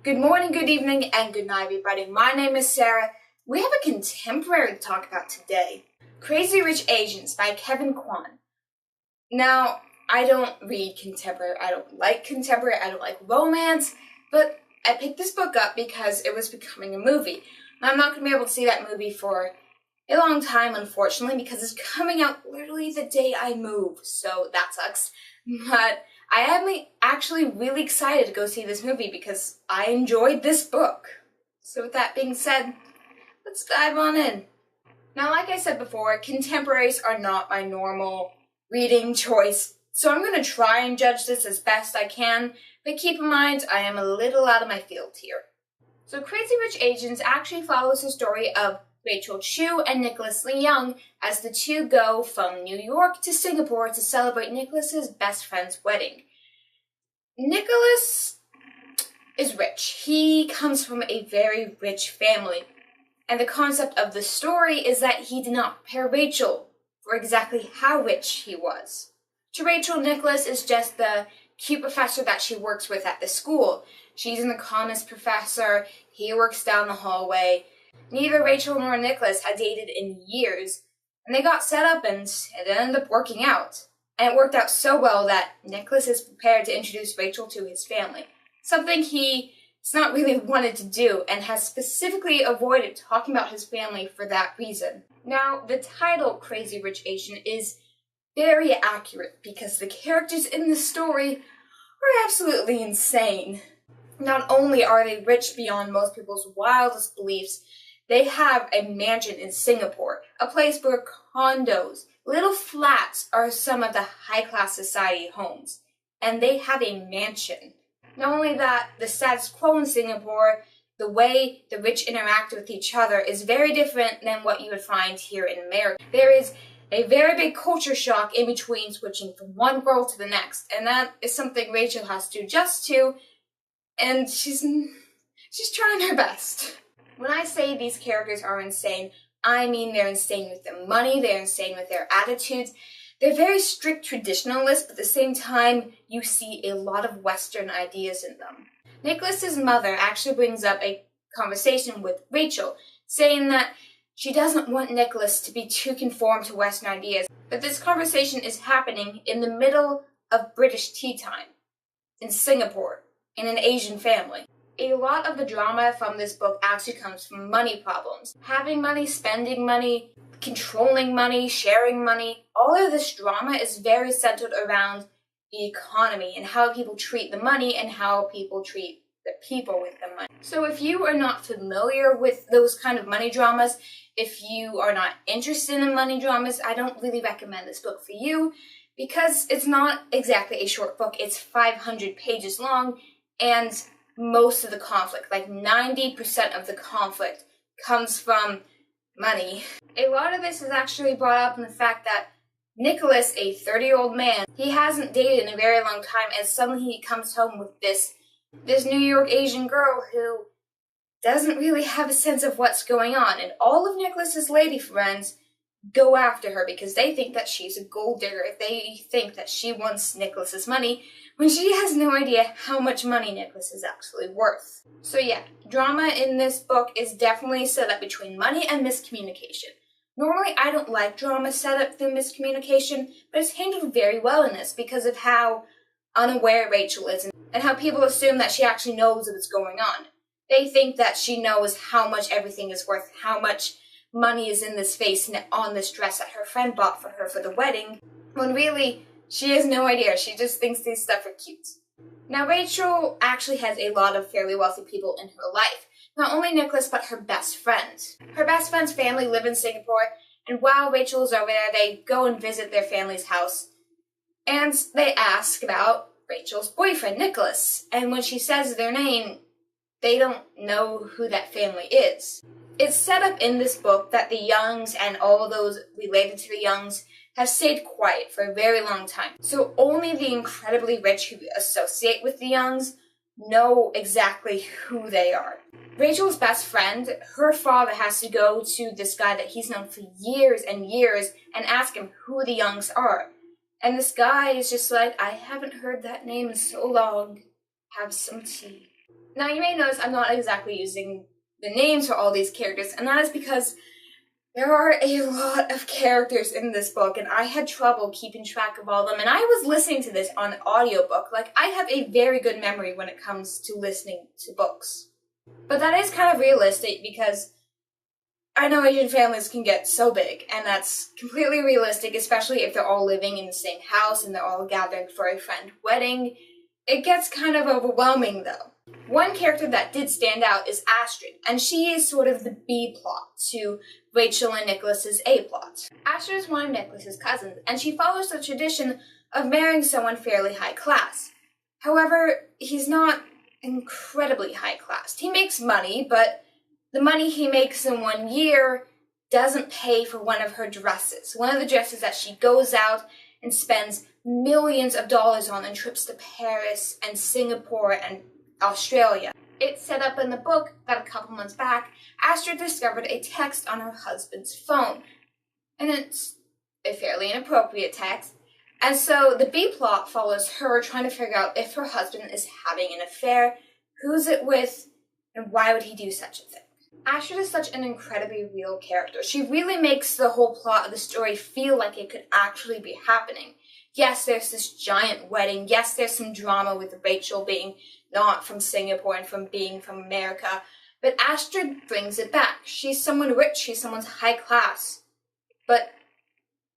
Good morning, good evening, and good night, everybody. My name is Sarah. We have a contemporary to talk about today. Crazy Rich Asians by Kwan. Now, I don't read contemporary, I don't like romance, but I picked this book up because it was becoming a movie. Now, I'm not going to be able to see that movie for a long time, unfortunately, because it's coming out literally the day I move, so that sucks. But I am actually really excited to go see this movie because I enjoyed this book. So with that being said, let's dive on in. Now, like I said before, contemporaries are not my normal reading choice, so I'm going to try and judge this as best I can, but keep in mind I am a little out of my field here. So Crazy Rich Asians actually follows the story of Rachel Chu and Nicholas Young as the two go from New York to Singapore to celebrate Nicholas's best friend's wedding. Nicholas is rich. He comes from a very rich family. And the concept of the story is that he did not prepare Rachel for exactly how rich he was. To Rachel, Nicholas is just the cute professor that she works with at the school. She's an economist professor. He works down the hallway. Neither Rachel nor Nicholas had dated in years, and they got set up and it ended up working out. And it worked out so well that Nicholas is prepared to introduce Rachel to his family, something he's not really wanted to do and has specifically avoided talking about his family for that reason. Now, the title Crazy Rich Asian is very accurate because the characters in the story are absolutely insane. Not only are they rich beyond most people's wildest beliefs, they have a mansion in Singapore, a place where condos, little flats are some of the high-class society homes, and they have a mansion. Not only that, the status quo in Singapore, the way the rich interact with each other is very different than what you would find here in America. There is a very big culture shock in between switching from one world to the next, and that is something Rachel has to adjust to, and she's trying her best. When I say these characters are insane, I mean they're insane with their money, they're insane with their attitudes. They're very strict traditionalists, but at the same time, you see a lot of Western ideas in them. Nicholas's mother actually brings up a conversation with Rachel, saying that she doesn't want Nicholas to be too conformed to Western ideas, but this conversation is happening in the middle of British tea time, in Singapore, in an Asian family. A lot of the drama from this book actually comes from money problems. Having money, spending money, controlling money, sharing money, all of this drama is very centered around the economy and how people treat the money and how people treat the people with the money. So if you are not familiar with those kind of money dramas, if you are not interested in money dramas, I don't really recommend this book for you because it's not exactly a short book. It's 500 pages long, and most of the conflict, like 90% of the conflict, comes from money. A lot of this is actually brought up in the fact that Nicholas, a 30-year-old man, he hasn't dated in a very long time, and suddenly he comes home with this New York Asian girl who doesn't really have a sense of what's going on, and all of Nicholas's lady friends go after her because they think that she's a gold digger. They think that she wants Nicholas's money when she has no idea how much money Nicholas is actually worth. So yeah, drama in this book is definitely set up between money and miscommunication. Normally I don't like drama set up through miscommunication, but it's handled very well in this because of how unaware Rachel is and how people assume that she actually knows what's going on. They think that she knows how much everything is worth, how much money is in this vase and on this dress that her friend bought for her for the wedding, when really, she has no idea. She just thinks these stuff are cute. Now, Rachel actually has a lot of fairly wealthy people in her life. Not only Nicholas, but her best friend. Her best friend's family live in Singapore, and while Rachel is over there, they go and visit their family's house, and they ask about Rachel's boyfriend, Nicholas. And when she says their name, they don't know who that family is. It's set up in this book that the Youngs and all those related to the Youngs have stayed quiet for a very long time. So only the incredibly rich who associate with the Youngs know exactly who they are. Rachel's best friend, her father has to go to this guy that he's known for years and years and ask him who the Youngs are. And this guy is just like, I haven't heard that name in so long. Have some tea. Now you may notice I'm not exactly using the names for all these characters, and that is because there are a lot of characters in this book, and I had trouble keeping track of all of them, and I was listening to this on audiobook. Like, I have a very good memory when it comes to listening to books. But that is kind of realistic because I know Asian families can get so big, and that's completely realistic, especially if they're all living in the same house and they're all gathering for a friend wedding. It gets kind of overwhelming, though. One character that did stand out is Astrid, and she is sort of the B plot to Rachel and Nicholas's A plot. Astrid is one of Nicholas's cousins, and she follows the tradition of marrying someone fairly high class. However, he's not incredibly high class. He makes money, but the money he makes in 1 year doesn't pay for one of her dresses. One of the dresses that she goes out and spends millions of dollars on trips to Paris and Singapore and Australia. It's set up in the book that a couple months back, Astrid discovered a text on her husband's phone. And it's a fairly inappropriate text. And so the B plot follows her trying to figure out if her husband is having an affair, who's it with, and why would he do such a thing. Astrid is such an incredibly real character. She really makes the whole plot of the story feel like it could actually be happening. Yes, there's this giant wedding. Yes, there's some drama with Rachel being not from Singapore and from being from America. But Astrid brings it back. She's someone rich. She's someone's high class. But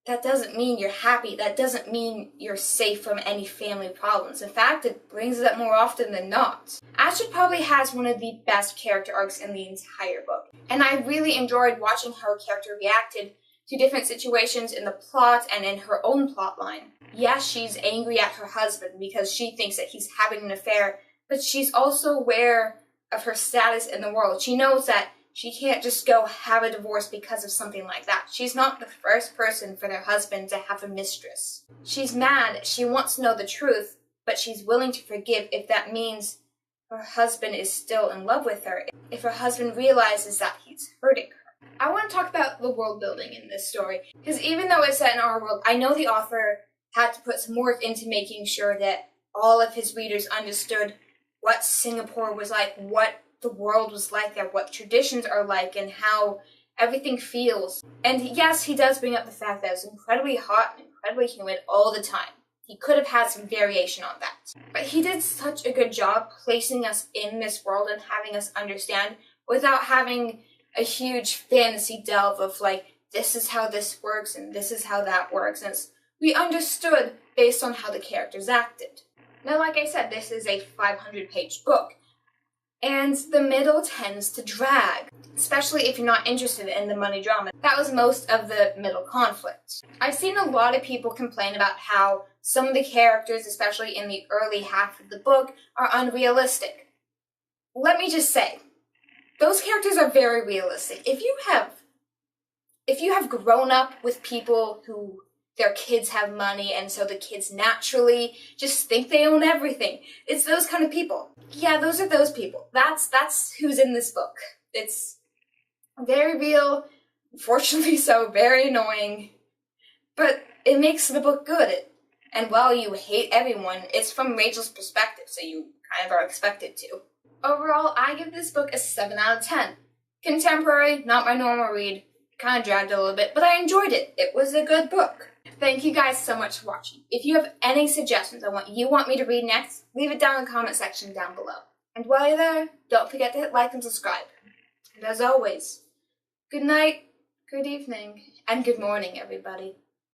that doesn't mean you're happy. That doesn't mean you're safe from any family problems. In fact, it brings it up more often than not. Astrid probably has one of the best character arcs in the entire book. And I really enjoyed watching how her character reacted to different situations in the plot and in her own plot line. Yes, she's angry at her husband because she thinks that he's having an affair, but she's also aware of her status in the world. She knows that she can't just go have a divorce because of something like that. She's not the first person for their husband to have a mistress. She's mad, she wants to know the truth, but she's willing to forgive if that means her husband is still in love with her, if her husband realizes that he's hurting her. I want to talk about the world building in this story, because even though it's set in our world, I know the author had to put some work into making sure that all of his readers understood what Singapore was like, what the world was like there, what traditions are like, and how everything feels. And yes, he does bring up the fact that it's incredibly hot and incredibly humid all the time. He could have had some variation on that. But he did such a good job placing us in this world and having us understand without having a huge fantasy delve of like, this is how this works and this is how that works. And we understood based on how the characters acted. Now, like I said, this is a 500-page book. And the middle tends to drag, especially if you're not interested in the money drama. That was most of the middle conflict. I've seen a lot of people complain about how some of the characters, especially in the early half of the book, are unrealistic. Let me just say, those characters are very realistic. If you have grown up with people who their kids have money, and so the kids naturally just think they own everything. It's those kind of people. Yeah, those are those people. That's who's in this book. It's very real, unfortunately so, very annoying, but it makes the book good. And while you hate everyone, it's from Rachel's perspective, so you kind of are expected to. Overall, I give this book a 7 out of 10. Contemporary, not my normal read. Kind of dragged a little bit, but I enjoyed it. It was a good book. Thank you guys so much for watching. If you have any suggestions on what you want me to read next, leave it down in the comment section down below. And while you're there, don't forget to hit like and subscribe. And as always, good night, good evening, and good morning, everybody.